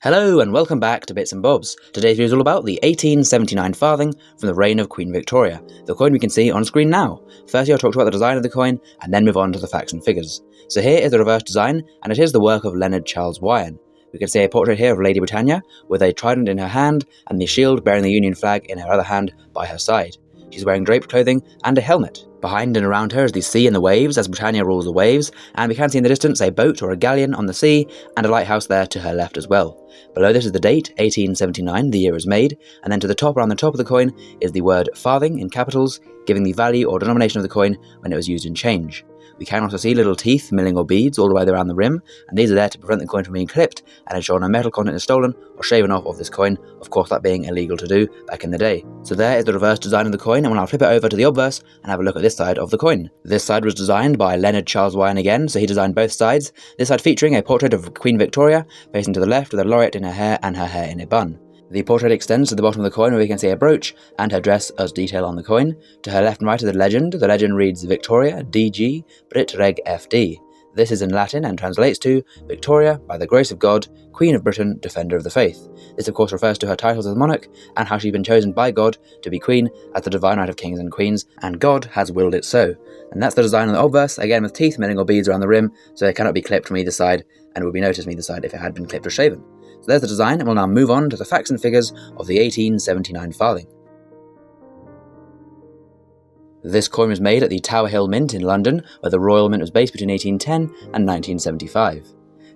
Hello and welcome back to Bits and Bobs. Today's video is all about the 1879 farthing from the reign of Queen Victoria, the coin we can see on screen now. Firstly, I'll talk about the design of the coin and then move on to the facts and figures. So here is the reverse design, and it is the work of Leonard Charles Wyon. We can see a portrait here of Lady Britannia with a trident in her hand and the shield bearing the Union flag in her other hand by her side. She's wearing draped clothing and a helmet. Behind and around her is the sea and the waves as Britannia rules the waves, and we can see in the distance a boat or a galleon on the sea and a lighthouse there to her left as well. Below this is the date, 1879, the year is made, and then to the top, around the top of the coin, is the word farthing in capitals, giving the value or denomination of the coin when it was used in change. We can also see little teeth, milling or beads all the way around the rim, and these are there to prevent the coin from being clipped and ensure no metal content is stolen or shaven off of this coin, of course that being illegal to do back in the day. So there is the reverse design of the coin, and when I'll flip it over to the obverse and have a look at this side of the coin. This side was designed by Leonard Charles Wyon again, so he designed both sides, this side featuring a portrait of Queen Victoria, facing to the left with a laureate in her hair and her hair in a bun. The portrait extends to the bottom of the coin where we can see a brooch and her dress as detail on the coin. To her left and right is the legend. The legend reads Victoria, DG, Brit Reg FD. This is in Latin and translates to Victoria, by the grace of God, Queen of Britain, Defender of the Faith. This of course refers to her titles as monarch and how she's been chosen by God to be queen as the divine right of kings and queens, and God has willed it so. And that's the design on the obverse, again with teeth, milling or beads around the rim, so it cannot be clipped from either side and would be noticed from either side if it had been clipped or shaven. So there's the design, and we'll now move on to the facts and figures of the 1879 farthing. This coin was made at the Tower Hill Mint in London, where the Royal Mint was based between 1810 and 1975.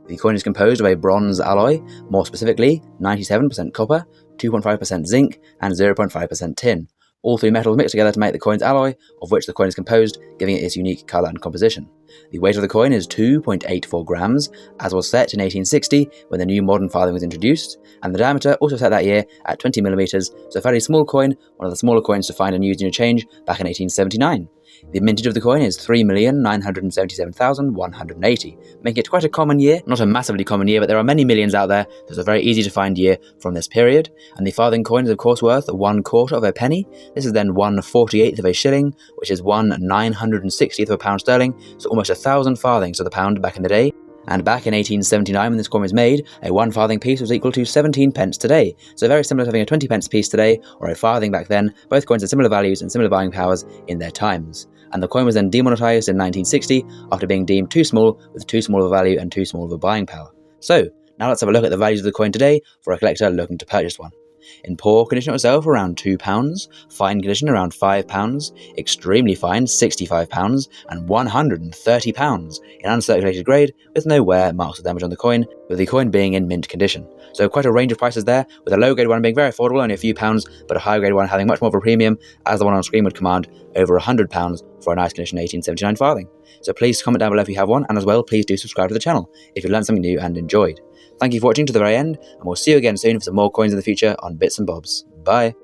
The coin is composed of a bronze alloy, more specifically 97% copper, 2.5% zinc, and 0.5% tin. All three metals mixed together to make the coin's alloy, of which the coin is composed, giving it its unique colour and composition. The weight of the coin is 2.84 grams, as was set in 1860 when the new modern farthing was introduced, and the diameter also set that year at 20mm, so a fairly small coin, one of the smaller coins to find and used in a change back in 1879. The mintage of the coin is 3,977,180, making it quite a common year. Not a massively common year, but there are many millions out there, so it's a very easy to find year from this period. And the farthing coin is of course worth 1/4 of a penny. This is then 1/48 of a shilling, which is 1/960th of a pound sterling, so almost 1,000 farthings to the pound back in the day. And back in 1879, when this coin was made, a 1 farthing piece was equal to 17 pence today. So very similar to having a 20 pence piece today, or a farthing back then. Both coins had similar values and similar buying powers in their times. And the coin was then demonetised in 1960 after being deemed too small, with too small of a value and too small of a buying power. So, now let's have a look at the values of the coin today for a collector looking to purchase one. In poor condition itself, around £2, fine condition around £5, extremely fine £65, and £130 in uncirculated grade with no wear, marks or damage on the coin, with the coin being in mint condition. So quite a range of prices there, with a low grade one being very affordable, only a few pounds, but a high grade one having much more of a premium, as the one on screen would command over £100 for a nice condition 1879 farthing. So please comment down below if you have one, and as well please do subscribe to the channel if you learned something new and enjoyed. Thank you for watching to the very end, and we'll see you again soon for some more coins in the future on Bits and Bobs. Bye!